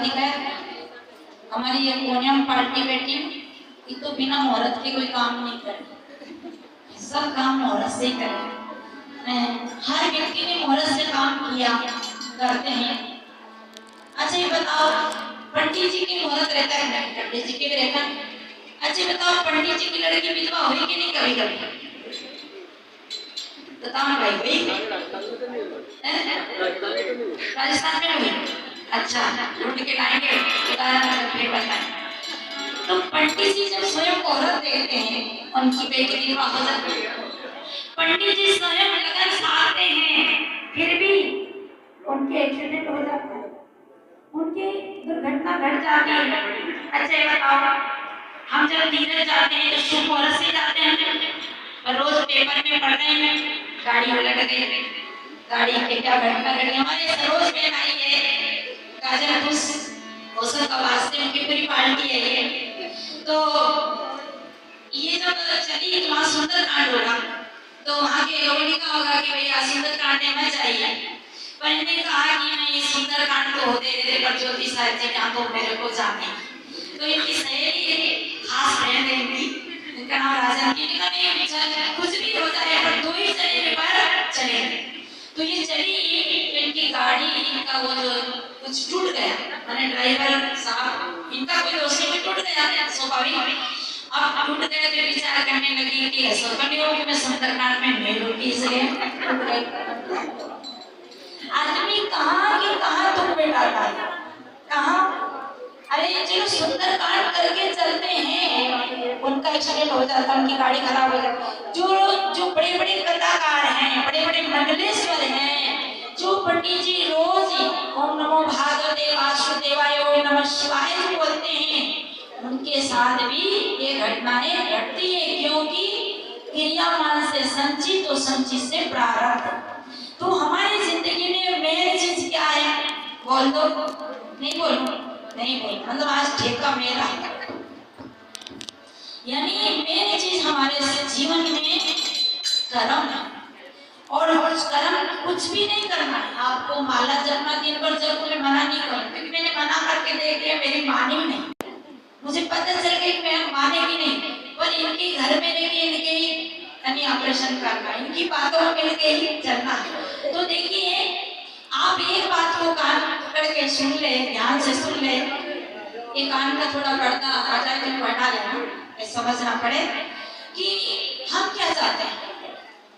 दिखाया। हमारी ये कोनियम पार्टी बेटी ये तो बिना मुहूर्त के कोई काम नहीं करे, सब काम मुहूर्त से ही करे। हर व्यक्ति ने मुहूर्त से काम किया करते हैं। अच्छा ये बताओ पंडित जी की मुहूर्त रहता है नहीं? पंडित जी के भी रहता है। अच्छा बताओ पंडित जी की लड़की विधवा हुई कि नहीं कभी कभी? बताओ ना भाई हुई? राजस्थान में हुई? अच्छा ढूंढ के लाएंगे उदाहरण फिर बताएं। तो पंडित जी जब स्वयं औरत देखते हैं उनकी बेटी विधवा हो जाती है, पंडित जी स्वयं लगन साधते हैं, फिर भी उनके एक्सीडेंट हो जाता है, उनकी दुर्घटना घट जाती है। अच्छा ये बताओ हम जब तीरथ जाते हैं तो शुभ मुहूर्त से जाते हैं, और रोज पेपर में पढ़ रहे हैं गाड़ी उलट गई, गाड़ी के क्या घटना घटी। हमारे सरोज में आई है गाजरपुर होशंगाबाद से, उनकी पूरी पार्टी है ये। तो ये जब चली वहाँ सुंदरकांड होगा तो वहाँ के लोगों ने कहा होगा कि भैया सुंदरकांड में चाहिए, पर इन्होंने कहा कि नहीं सुंदरकांड तो होते रहते पर ज्योति साहिब जी यहाँ तो मेरे को जाने। तो इनकी सहेली खास बहन है इनका नाम राजन की, कुछ भी हो जाए पर दो ही चले पर चले। तो ये चली इनकी गाड़ी इनका वो जो कुछ टूट गया, मैंने ड्राइवर साहब इनका कोई दोस्त में टूट गया स्वाभाविक। अब टूट गया तो विचार करने लगी कि ऐसा तो नहीं हो कि मैं सुंदरकांड में नहीं रुकी इसलिए आदमी कहाँ के कहाँ तुम बैठाता है कहाँ। अरे जो सुंदरकांड करके चलते हैं उनका एक्सीडेंट हो जाता है, उनकी गाड़ी खराब हो जाती। जो बड़े बड़े कलाकार हैं, बड़े बड़े मंडलेश्वर हैं, जो पंडित जी रोज ओम नमो भागवते वासुदेवाय ओम नमः शिवाय बोलते हैं, उनके साथ भी ये घटनाएं घटती है, क्योंकि क्रियामान से संचित तो संचित से प्रारब्ध। तो हमारी जिंदगी में मेन चीज क्या है? बोल दो। नहीं बोलो नहीं बोल, मतलब आज ठेका मेरा। यानी मेन चीज हमारे जीवन में कर्म है, और कर्म कुछ भी नहीं करना है आपको। माला जपना दिन भर जब मुझे मना नहीं करूँ, क्योंकि मैंने मना करके देख लिया मेरी मानी नहीं, मुझे पता चल गया मैं मानेगी नहीं। पर इनके घर में रह के इनके ही ऑपरेशन करना, इनकी बातों में मिल के ही चलना। तो देखिए आप एक बात को कान पकड़ के सुन ले, ध्यान से सुन ले, ये कान का थोड़ा पर्दा आ जाए तो हटा लेना, समझना पड़े कि हम क्या चाहते हैं।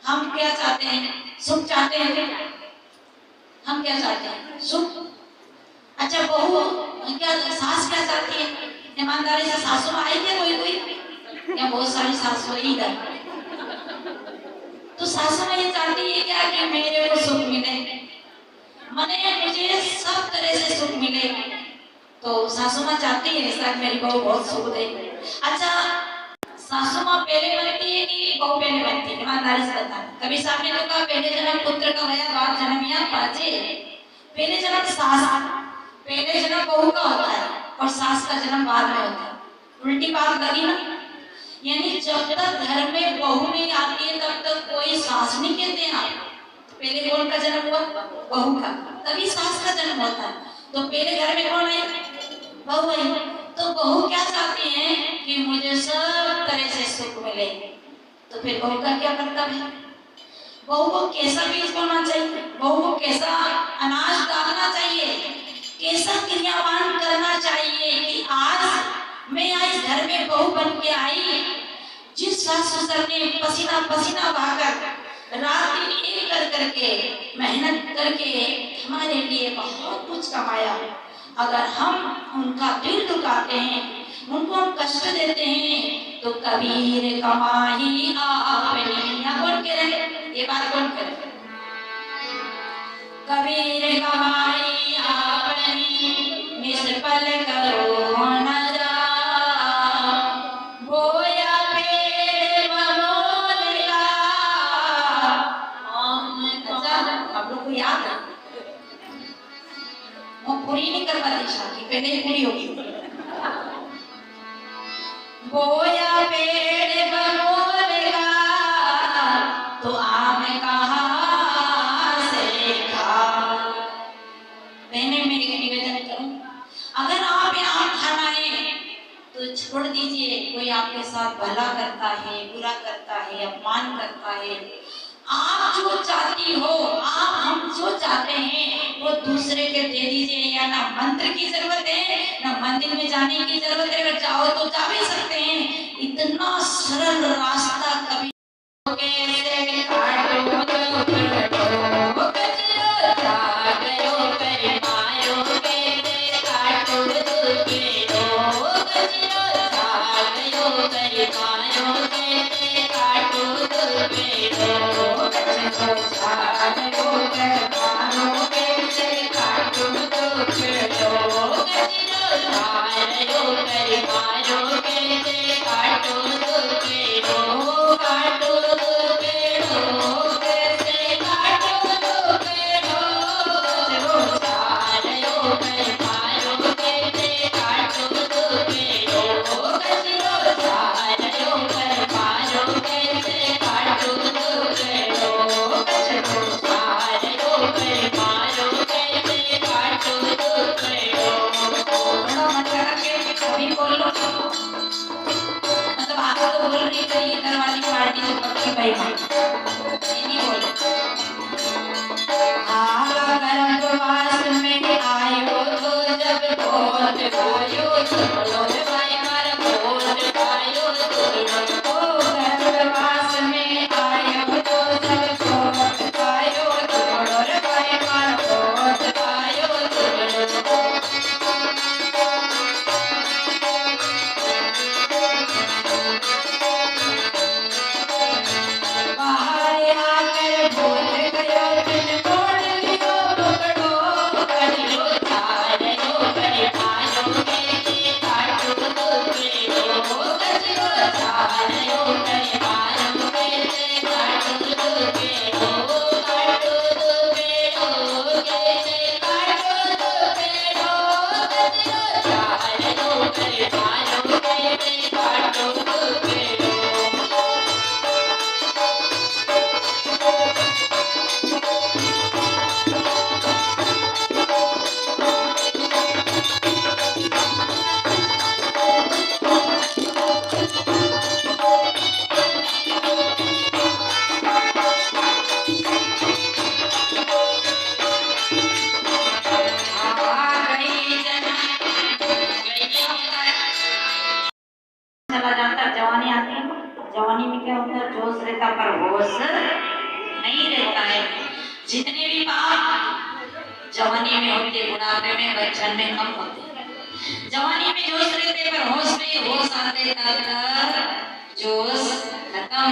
हम क्या चाहते हैं? सुख चाहते हैं। हम क्या चाहते हैं? सुख। अच्छा बहू क्या सास क्या चाहती है? ईमानदारी से सासू आई क्या कोई कोई या बहुत सारी सासू इधर। तो सासू में ये चाहती है क्या कि मेरे को सुख मिले, मने मुझे सब तरह से सुख मिले। तो सासू माँ चाहती है ऐसा मेरी बहू बहुत सुख दे। अच्छा सासू माँ पहले बनती है कि बहू पहले बनती है? ईमानदारी से बता। कभी साहब ने तो कहा पहले जन्म पुत्र का भया बाद जन्म या पाचे। पहले जन्म सास, पहले जन्म बहू का होता है और सास का जन्म बाद में होता है। उल्टी बात लगी ना? यानी जब तक घर में बहू नहीं आती है तब तक कोई सास नहीं कहते हैं आप। पहले कौन का जन्म हुआ? बहू का, तभी सास का जन्म होता है। तो पहले घर में कौन आई? बहू आई। तो बहू क्या चाहती है कि मुझे सब तरह से सुख मिले। तो फिर बहू का क्या कर्तव्य है? बहू को कैसा बीज बोना चाहिए, बहू को कैसा अनाज डालना चाहिए, कैसा क्रियावान करना चाहिए कि आज मैं इस घर में बहू बन के आई। जिस सास ससुर ने पसीना पसीना बहाकर रात दिन एक कर करके मेहनत करके हमारे लिए बहुत कुछ कमाया, अगर हम उनका दिल दुखाते हैं, उनको हम कष्ट देते हैं, तो कबीर कमाही आपने, या कौन कह रहे? ये बात कौन करे? कबीर कमाई आपने निष्फल करो न जा, बोया पेड़ बमोल का आम। अच्छा आप लोग को याद है? वो पूरी नहीं कर पाती शादी, पहले ही पूरी होगी। बोया पेड़ बमोल का तो आम कहाँ से खा। बहने मैं एक निवेदन करूं, तो छोड़ दीजिए। कोई आपके साथ भला करता है, बुरा करता है, अपमान करता है, आप जो चाहती हो, आप हम जो चाहते हैं वो दूसरे के दे दीजिए। या ना मंत्र की जरूरत है, ना मंदिर में जाने की जरूरत है, अगर चाहो तो जा भी सकते हैं। इतना सरल रास्ता कभी कैसे काटो तो कचरो जागरो कर मारो कैसे काटो तो कचरो जागरो कर मारो कैसे काटो तो कचरो जागरो कर मारो कैसे काटो तो कचरो जागरो कर मारो कैसे काटो तो काटो मतलब आप तो बोल रही थी इधर वाली पार्टी जो पक्की भाई नहीं बोल गर्भवास में आयो तो जब बहुत गायो तो भाई मार बहुत गायो तो गर्भवास में आयो तो जब बहुत गायो तो भाई मार बहुत गायो बाहर आकर बोल गयो तुझ तोड़ लियो पकड़ो करियो चारो कर मारो कैसे काटो तो कचरो चारो कर मारो कैसे काटो तो काटो तो कैसे काटो तो कचरो चारो कर मारो कैसे काटो तो चला जाता है। जवानी आती है, जवानी में क्या होता है, जोश रहता पर होश नहीं रहता है। जितने भी पाप जवानी में होते, बुढ़ापे में, बचपन में कम होते। जवानी में जोश रहते पर होश नहीं, होश आते तक जोश खत्म।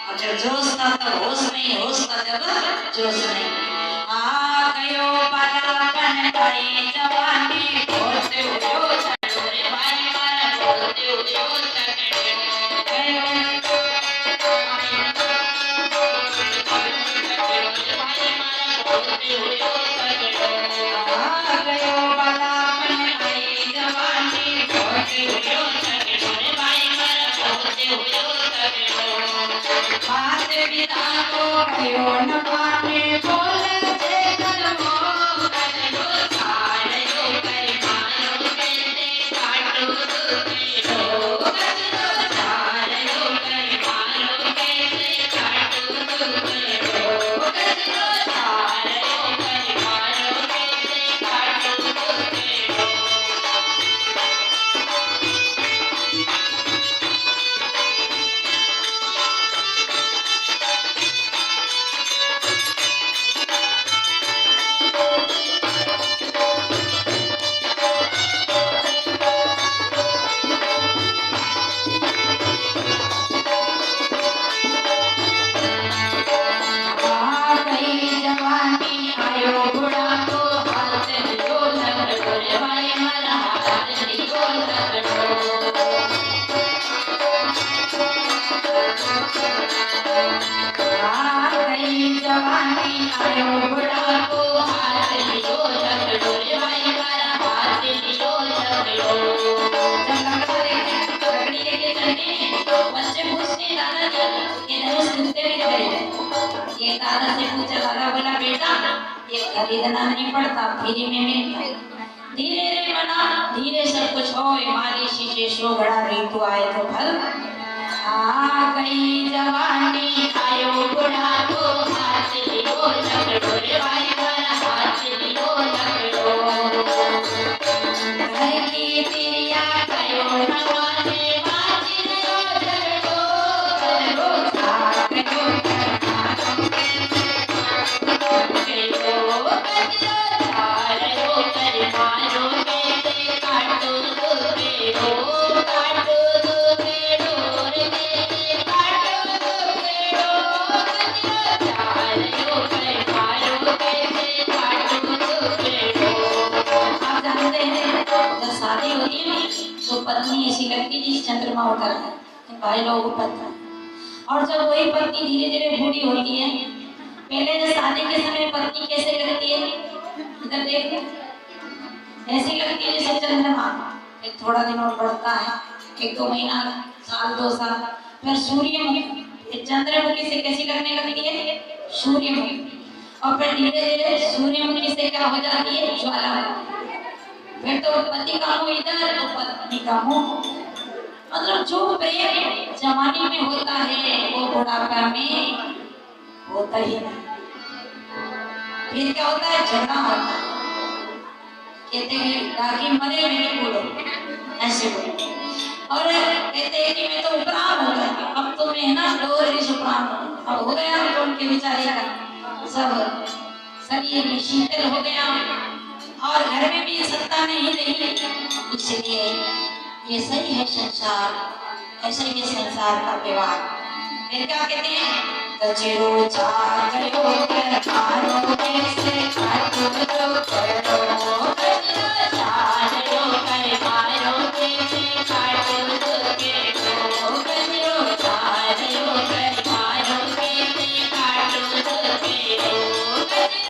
और जब जोश था तब होश नहीं, होश था जब जोश नहीं। आ गयो बालापन गई जवानी होते हो चढ़ोरे भाई मारा होते हो न पाने बोले कदमो कदमो सारो कर मारो कैसे काटो तो कचरो सारो कर मारो कैसे काटो तो कचरो सारो कर मारो कैसे काटो तो जवानी आयो बुढ़ा तो हाथ जो लगो रे भाई मारा हाथ जो लगो। जवानी आयो बुढ़ा तो हाथ जो लगो रे भाई मारा हाथ जो लगो। लकड़ी लेके चलते तो बच्चे पूछते दादाजी ये धनुष कितने में खरीदे। ये दादा से पूछा, दादा बोला बेटा ये खरीदना नहीं पड़ता, फ्री में मिलता। धीरे रे मना धीरे सब कुछ हो माली शीशे शो घड़ा ऋतु आए तो फल आ गई जवानी आयो बुढ़ापो हाथ लियो झगड़ो रे भाई बड़ा हाथ लियो झगड़ो घर की तिरिया गयो नवाने बाजी लियो झगड़ो झगड़ो छा गयो शादी होती है तो पत्नी ऐसी लगती है जिस चंद्रमा होता है भाई लोग पत्ता और जब वही पत्नी धीरे धीरे बूढ़ी होती है पहले जो शादी के समय पत्नी कैसे लगती है इधर देखो ऐसी लगती है जैसे चंद्रमा एक थोड़ा दिन और बढ़ता है एक दो महीना साल 2 साल फिर सूर्यमुखी चंद्रमुखी से कैसी लगने लगती है सूर्यमुखी और फिर धीरे धीरे सूर्यमुखी से क्या हो जाती है ज्वालामुखी फिर तो पति का मुंह इधर तो पत्नी का मुंह मतलब जो प्रेम जवानी में होता है वो बुढ़ापा में होता ही नहीं फिर क्या होता है झगड़ा होता है कहते हैं रागी मरे में नहीं बोलो ऐसे बोलो और कहते हैं कि मैं तो उपराम हो गया अब तो मैं ना डोर उपराम अब हो गया तो उनके बेचारे का सब शरीर में शीतल हो गया और घर में भी सत्ता नहीं रही इसलिए ये सही है संसार ऐसा ही संसार का व्यवहार फिर क्या कहते हैं गजरो जा गयो कर मारो कैसे काटो कर